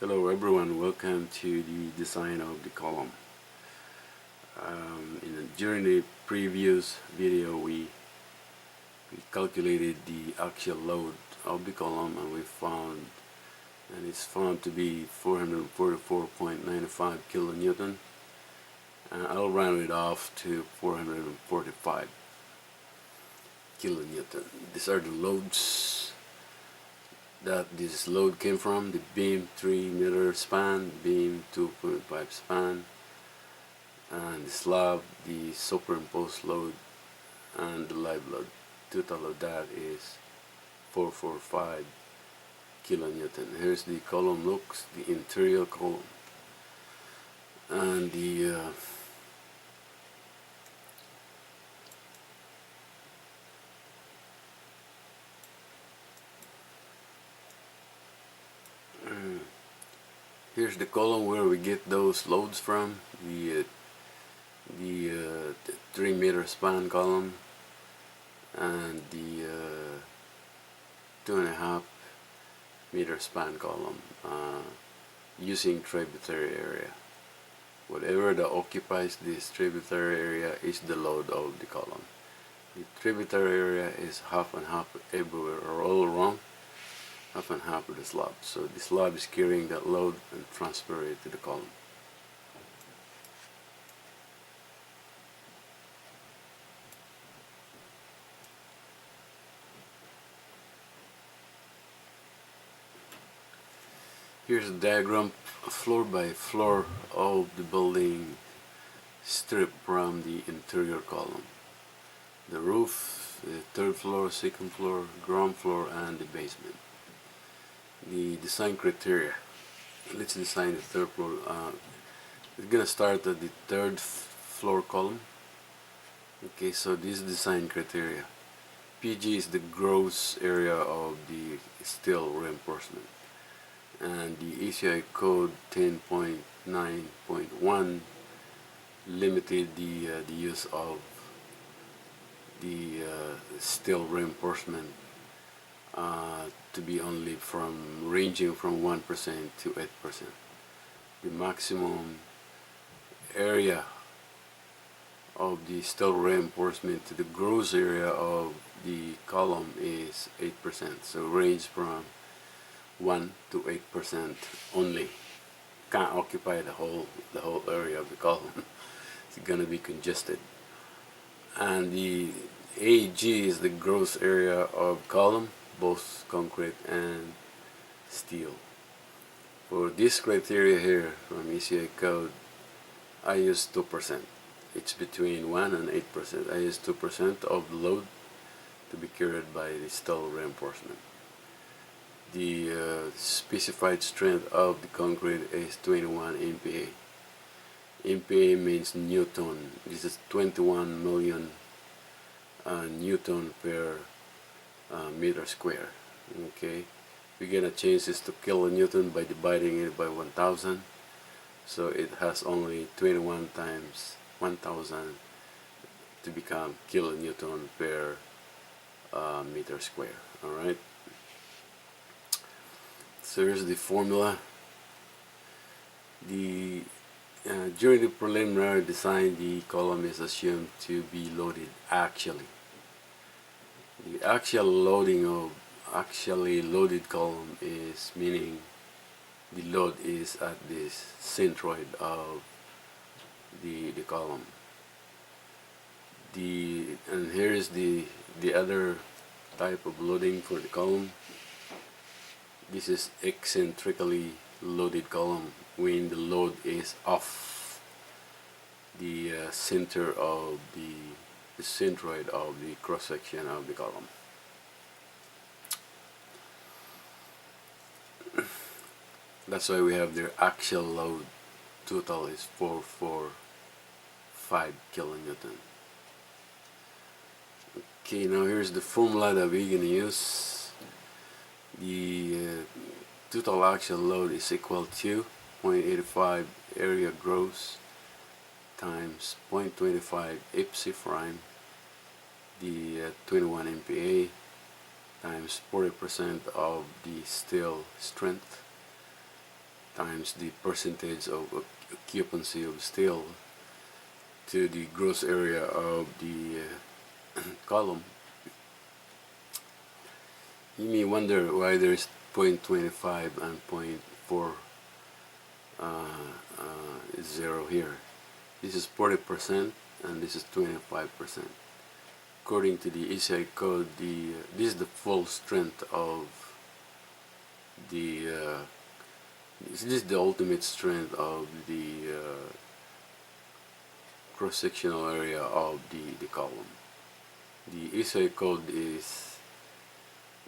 Hello everyone, welcome to the design of the column. During the previous video we calculated the actual load of the column and it's found to be 444.95 kilonewton. I'll round it off to 445 kilonewton. These are the loads that this load came from: the beam 3-meter span, beam 2.5 span, and the slab, the superimposed load, and the live load. Total of that is 445 kilonewton. Here's the column looks, the interior column, and here's the column where we get those loads from. The 3-meter span column and the 2.5-meter span column, using tributary area. Whatever that occupies this tributary area is the load of the column. The tributary area is half and half everywhere, or all around, half and half of the slab. So the slab is carrying that load and transfer it to the column. Here's a diagram floor by floor of the building strip from the interior column. The roof, the 3rd floor, 2nd floor, ground floor, and the basement. The design criteria. Let's design the 3rd floor. We're gonna start at the 3rd floor column. Okay, so this design criteria. PG is the gross area of the steel reinforcement, and the ACI code 10.9.1 limited the use of the steel reinforcement to be only ranging from 1% to 8%. The maximum area of the steel reinforcement to the gross area of the column is 8%. So range from 1 to 8% only. Can't occupy the whole area of the column. It's gonna be congested. And the AG is the gross area of column, both concrete and steel. For this criteria here from ACI code, I use 2%. It's between 1 and 8%. I use 2% of the load to be carried by the steel reinforcement. The specified strength of the concrete is 21 MPa. MPa means Newton. This is 21 million Newton per meter square. Okay, we're gonna change this to kilonewton by dividing it by 1000. So it has only 21 times 1000 to become kilonewton per meter square. All right. So here's the formula. During the preliminary design, the column is assumed to be loaded actually. The actual loading of actually loaded column is meaning the load is at this centroid of the column. And here is the other type of loading for the column. This is eccentrically loaded column when the load is off the center of the centroid of the cross section of the column. That's why we have their actual load total is 445 kilonewton. Okay, now here's the formula that we're gonna use. The total actual load is equal to 0.85 area gross times 0.25 ipsi prime, the 21 MPa times 40% of the steel strength times the percentage of occupancy of steel to the gross area of the column. You may wonder why there is 0.25 and 0.4 is 0 here. This is 40% and this is 25%. According to the ECI code, this is the full strength of the this is the ultimate strength of the cross-sectional area of the column. The ECI code is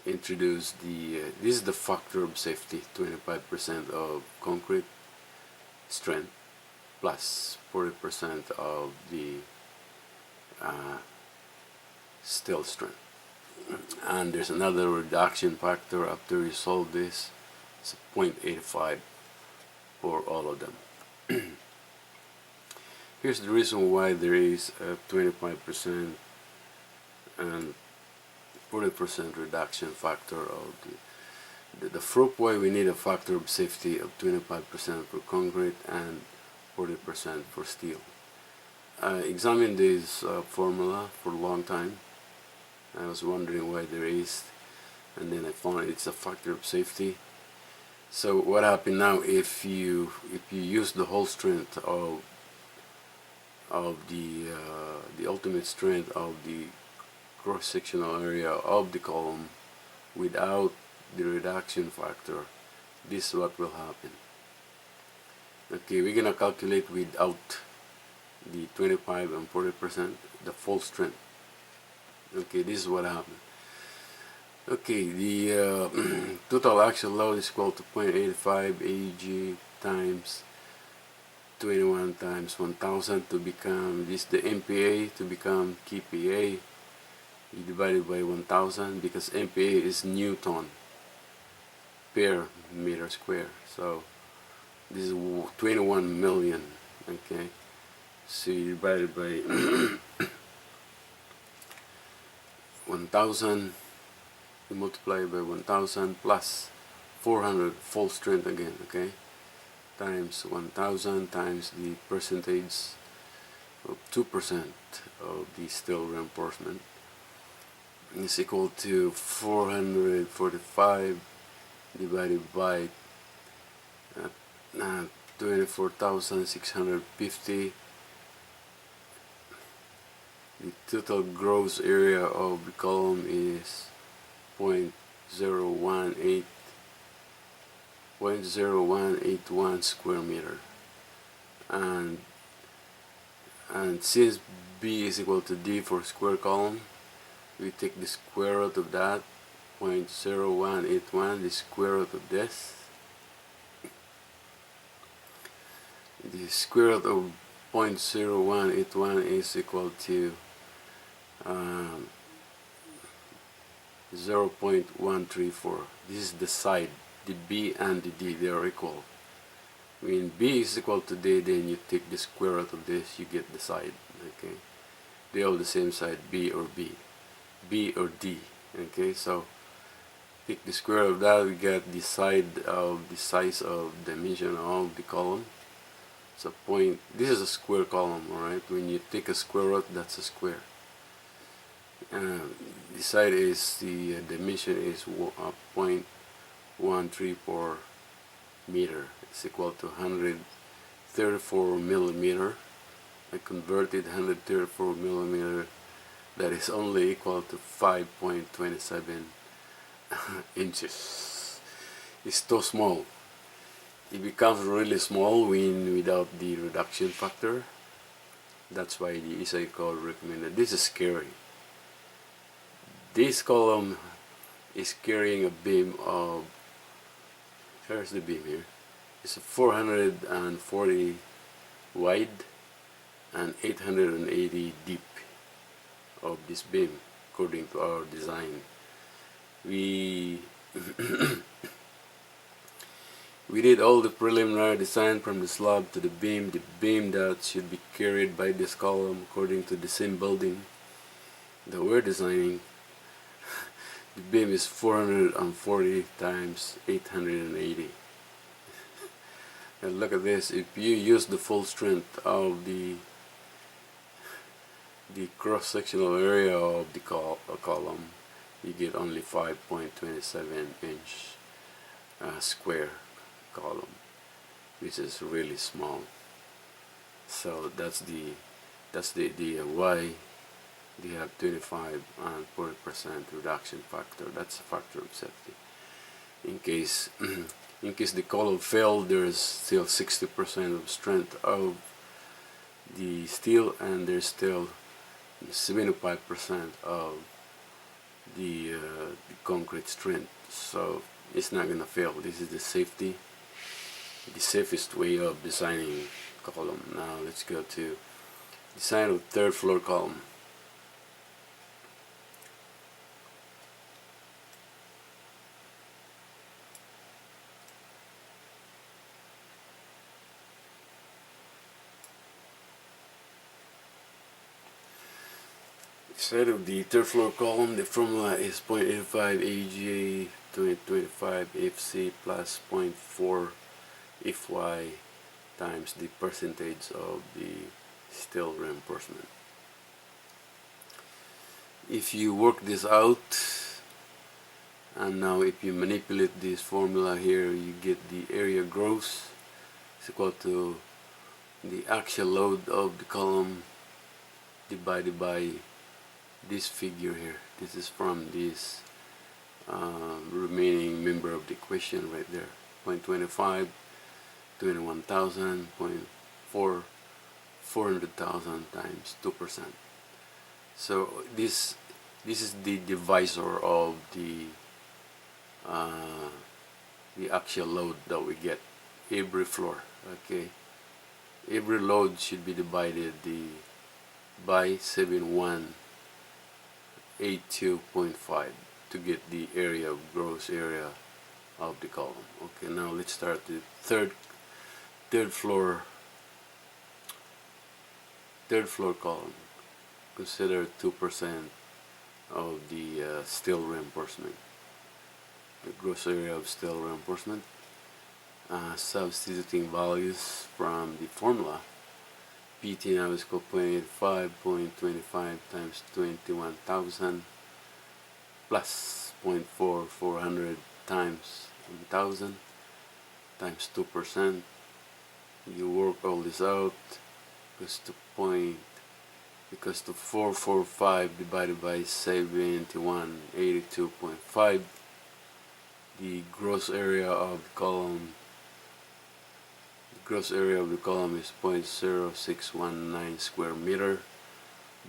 introduced this is the factor of safety, 25% of concrete strength plus 40% of the steel strength. And there's another reduction factor after you solve this. It's 0.85 for all of them. Here's the reason why there is a 25% and 40% reduction factor of the proof why we need a factor of safety of 25% for concrete and 40% for steel. I examined this formula for a long time. I was wondering why there is, and then I found it's a factor of safety. So what happened now if you use the whole strength of the ultimate strength of the cross-sectional area of the column without the reduction factor, this is what will happen. Okay, we're gonna calculate without the 25 and 40%, the full strength. Okay, this is what happened. Okay, the total actual load is equal to 0.85 AG times 21 times 1000 to become this, the MPa to become kPa. You divide it by 1000 because MPa is Newton per meter square. So this is 21 million. Okay, so you divide it by 1000, you multiply by 1000 plus 400 full strength again, okay, times 1000 times the percentage of 2% of the steel reinforcement is equal to 445 divided by 24,650. The total gross area of the column is 0.0181 square meter, and since B is equal to D for square column, we take the square root of that 0.0181, the square root of this. The square root of 0.0181 is equal to 0.134. This is the side. The B and the D, they are equal. When B is equal to D, then you take the square root of this, you get the side. Okay, they all the same side, B or B or D. Okay, so take the square of that, we get the side of the size of dimension of the column. So this is a square column, alright? When you take a square root, that's a square. The side is, the dimension is 0.134 meter. It's equal to 134 millimeter. I converted 134 millimeter, that is only equal to 5.27 inches. It's too small. It becomes really small without the reduction factor. That's why the ECI code recommended. This is scary. This column is carrying a beam of, here's the beam here, it's 440 wide and 880 deep of this beam according to our design. We we did all the preliminary design from the slab to the beam that should be carried by this column according to the same building that we're designing. The beam is 440 times 880. And look at this, if you use the full strength of the cross-sectional area of the column, you get only 5.27 inch square column, which is really small. So that's the idea why they have 25 and 40% reduction factor. That's a factor of safety. In case the column failed, there's still 60% of strength of the steel, and there's still 75% of the concrete strength. So it's not gonna fail. This is the safest way of designing column. Now let's go to design of third floor column. Instead of the third floor column, the formula is 0.85 AGA 2025 FC plus 0.4 FY times the percentage of the steel reinforcement. If you work this out, and now if you manipulate this formula here, you get the area gross is equal to the axial load of the column divided by this figure here. This is from this remaining member of the equation right there, 0.25, 21,000, 0.4, 400,000 times 2%. So this is the divisor of the axial load that we get every floor. Okay, every load should be divided by 7182.5 to get the area, gross area of the column. Okay, now let's start the third floor column. Consider 2% of the steel reinforcement, the gross area of steel reinforcement. Substituting values from the formula, PT now is equal to 0.25 times 21,000 plus 0.4, 400 times 1,000 times 2%. You work all this out, equals to 445 divided by 7182.5. The gross area of the column is 0.0619 square meter,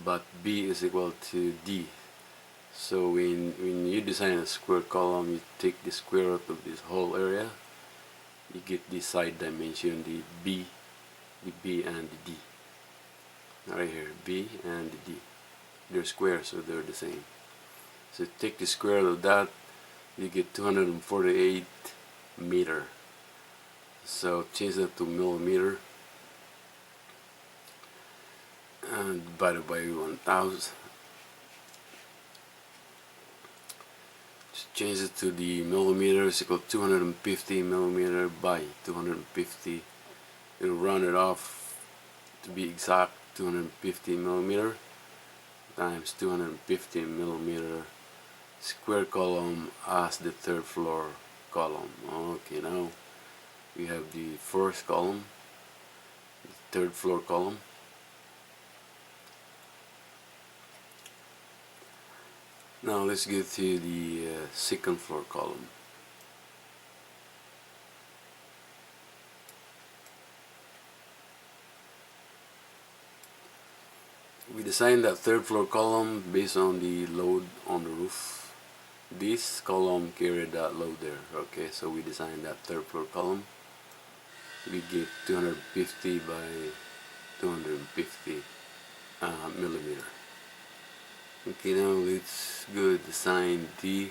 but B is equal to D. So when you design a square column, you take the square root of this whole area, you get the side dimension, the B and the D. Right here, B and the D. They're square, so they're the same. So take the square root of that, you get 248 meter. So change that to millimeter and divided by 1,000. Change it to the millimeter is equal to 250 millimeter by 250. It'll round it off to be exact, 250 millimeter times 250 millimeter square column as the third floor column. Okay, now we have the first column, the third floor column. Now let's get to the second floor column. We designed that third floor column based on the load on the roof. This column carried that load there. Okay, so we designed that third floor column. We get 250 by 250 millimeter. Okay, now let's go design the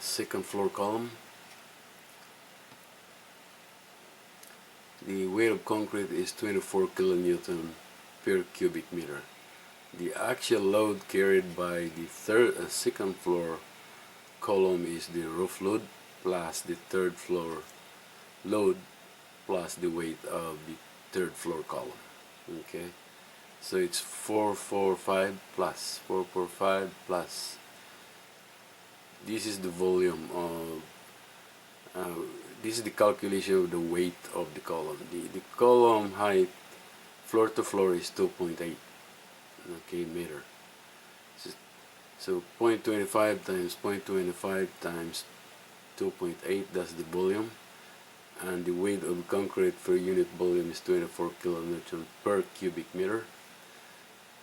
second floor column. The weight of concrete is 24 kilonewton per cubic meter. The actual load carried by the second floor column is the roof load plus the third floor load plus the weight of the third floor column. Okay, so it's 445 plus 445 plus. This is the volume of. This is the calculation of the weight of the column. The column height floor to floor is 2.8, okay, meter. So 0.25 times 0.25 times 2.8, that's the volume, and the weight of concrete per unit volume is 24 kilonewton per cubic meter.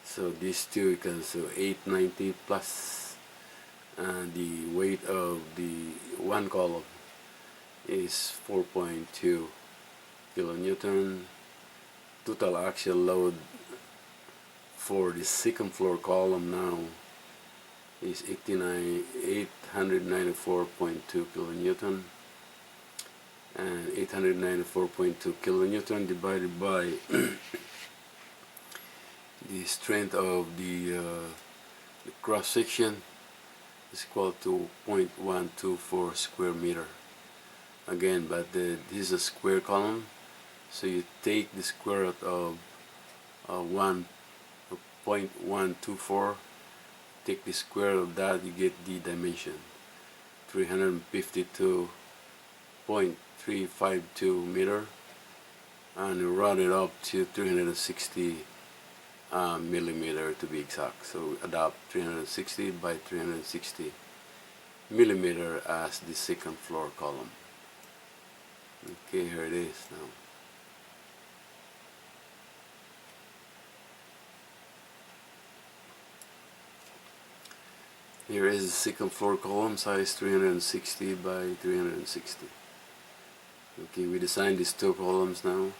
So these two equals 890 plus, and the weight of the one column is 4.2 kilonewton. Total actual load for the second floor column now is 894.2 kilonewton, and 894.2 kilonewton divided by the strength of the cross section is equal to 0.124 square meter. Again, but this is a square column, so you take the square root of 1.124, take the square of that, you get the dimension 352.352 meter, and you round it up to 360 millimeter to be exact. So adopt 360 by 360 millimeter as the second floor column. Okay, here it is now. Here is the second floor column, size 360 by 360. Okay, we designed these two columns now.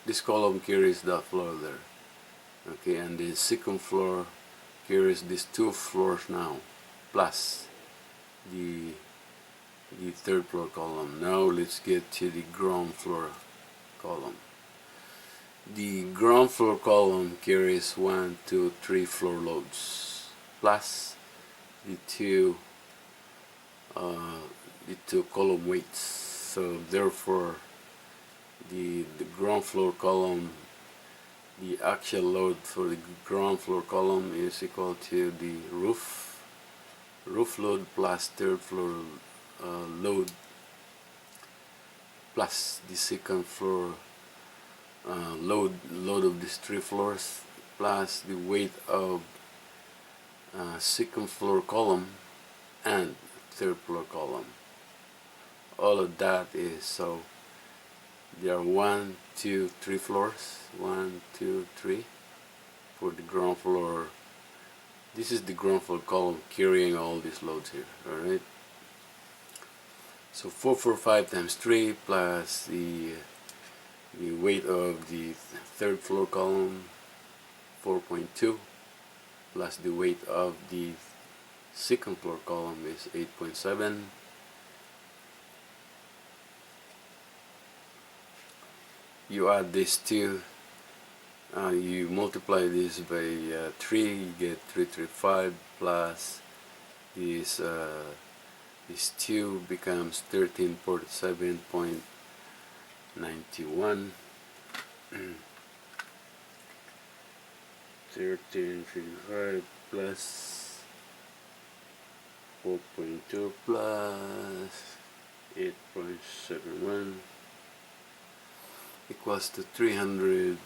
This column carries that floor there. Okay, and the second floor carries these two floors now, plus the third floor column. Now let's get to the ground floor column. The ground floor column carries 1, 2, 3 floor loads plus the two column weights. So therefore the ground floor column, the actual load for the ground floor column is equal to the roof load plus third floor load plus the second floor load of these three floors plus the weight of second floor column and third floor column. All of that is, so there are 1, 2, 3 floors, 1, 2, 3 for the ground floor. This is the ground floor column carrying all these loads here. Alright, so 445 times 3 plus the weight of the third floor column, 4.2, plus the weight of the second floor column is 8.7. You add these two, you multiply this by 3, you get 335 plus this 2 becomes 1347.91. 1335 plus 4.2 plus 8.71 equals to 300,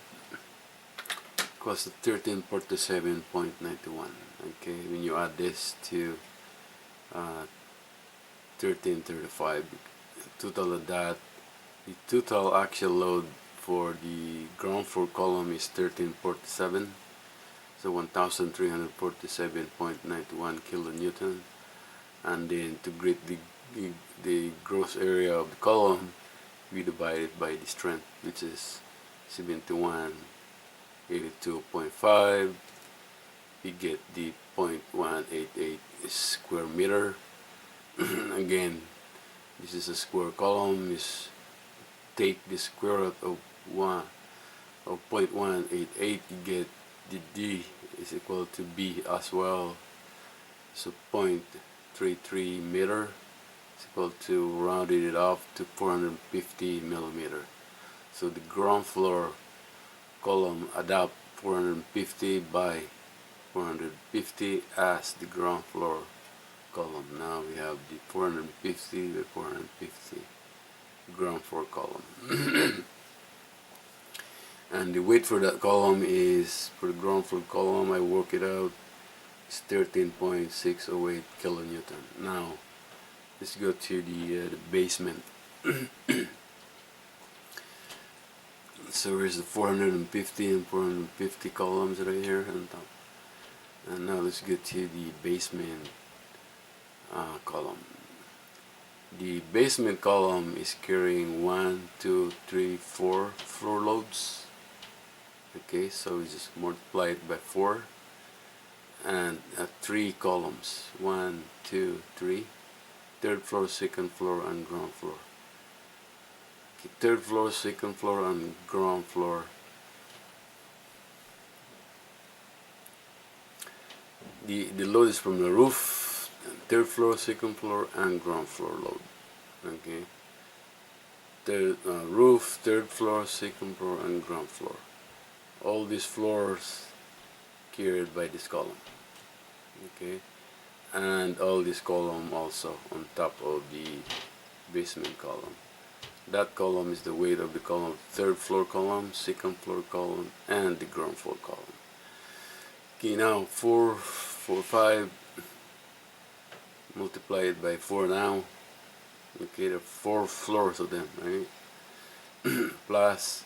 equals to 1347.91. Okay, when you add this to 1335, total of that, the total actual load for the ground floor column is 1347, so 1347.91 kilonewton, and then to get the gross area of the column, we divide it by the strength, which is 7182.5. we get the 0.188 square meter. Again, this is a square column, is take the square root of 0.188, you get the D is equal to B as well. So 0.33 meter is equal to, rounded it off to 450 millimeter. So the ground floor column adapt 450 by 450 as the ground floor column. Now we have the 450 by 450 ground floor column. And the weight for that column is, for the ground floor column, I work it out, it's 13.608 kilonewton. Now let's go to the basement. So here's the 450 and 450 columns right here on top. And now let's get to the basement column. The basement column is carrying 1, 2, 3, 4 floor loads. Okay, so we just multiply it by 4 and 3 columns, 1, 2, 3, third floor, second floor, and ground floor. Okay, third floor, second floor, and ground floor. The load is from the roof, third floor, second floor, and ground floor load. Okay, roof, third floor, second floor, and ground floor. All these floors carried by this column. Okay, and all this column also on top of the basement column. That column is the weight of the column, third floor column, second floor column, and the ground floor column. Okay, now 4, 5, multiply it by 4 now. Okay, there are 4 floors of them, right? Plus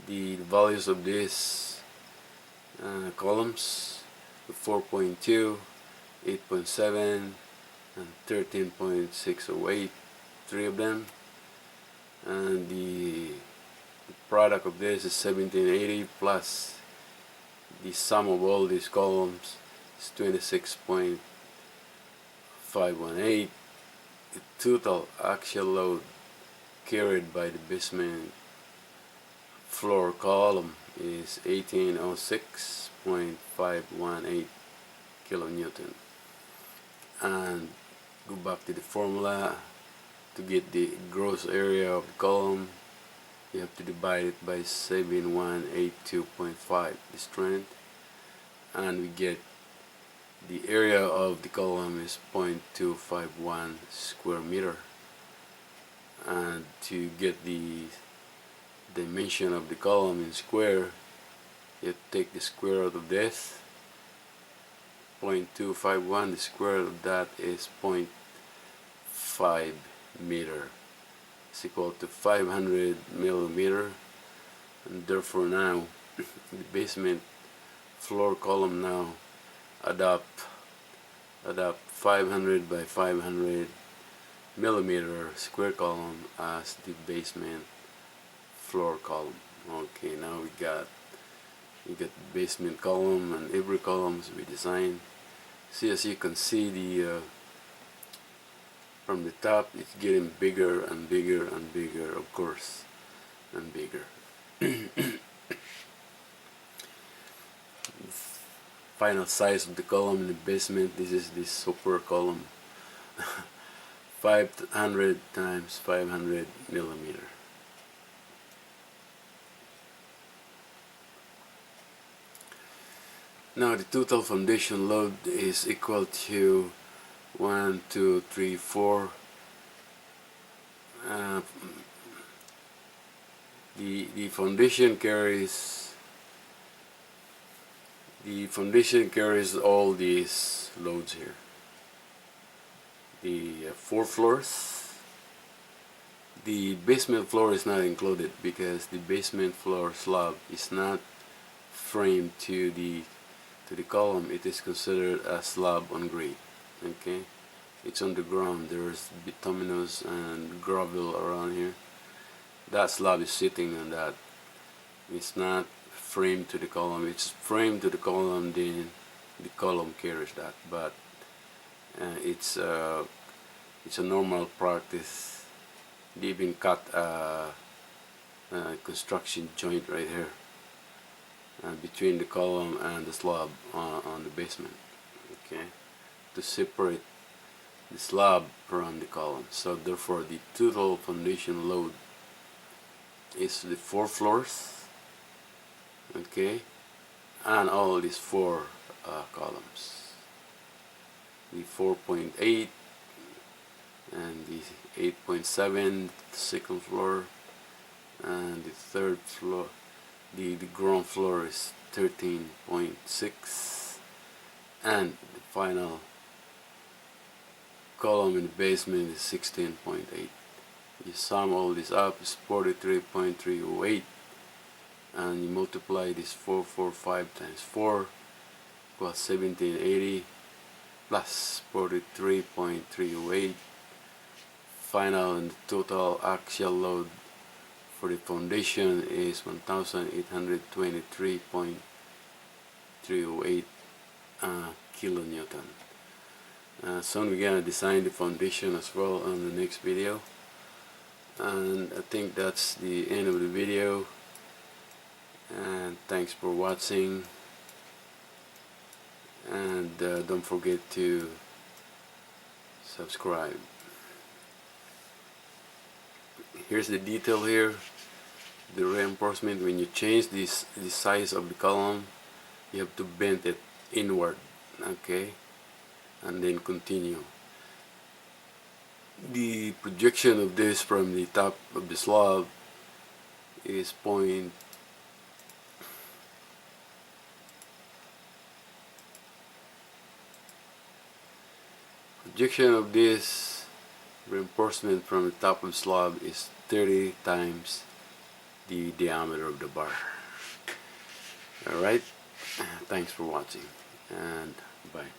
the values of these columns, 4.2, 8.7, and 13.608, 3 of them. And the product of this is 1780 plus the sum of all these columns is 26.518. The total actual load carried by the basement floor column is 1806.518 kilonewton. And go back to the formula. To get the gross area of the column, you have to divide it by 7182.5, the strength, and we get the area of the column is 0.251 square meter. And to get the dimension of the column in square, you have to take the square root of this. 0.251, the square root of that is 0.5 meter. It's equal to 500 millimeter, and therefore now the basement floor column now adopt 500 by 500 millimeter square column as the basement floor column. Okay, now we got the basement column, and every columns we design. See, as you can see, the from the top it's getting bigger and bigger and bigger, of course, and bigger. Final size of the column in the basement, this is the super column. 500 times 500 millimeter. Now the total foundation load is equal to 1, 2, 3, 4. The foundation carries all these loads here. The 4 floors. The basement floor is not included because the basement floor slab is not framed to the column. It is considered a slab on grade. Okay, it's on the ground. There's bituminous and gravel around here. That slab is sitting on that. It's not framed to the column. It's framed to the column, then the column carries that. But it's a normal practice. They even cut a construction joint right here. between the column and the slab on the basement, okay, to separate the slab from the column. So therefore the total foundation load is the 4 floors, okay, and all these 4 columns, the 4.8 and the 8.7, the second floor, and the third floor, the ground floor is 13.6, and the final column in the basement is 16.8. You sum all this up, is 43.308, and you multiply this 445 times 4 equals 1780 plus 43.308. Final and total axial load for the foundation is 1823.308 kilonewton. Soon we're gonna design the foundation as well on the next video, and I think that's the end of the video, and thanks for watching, and don't forget to subscribe. Here's the detail here, the reinforcement. When you change the size of the column, you have to bend it inward, okay, and then continue. The projection of this from the top of the slab is projection of this reinforcement from the top of the slab is 30 times the diameter of the bar. Alright, thanks for watching, and bye.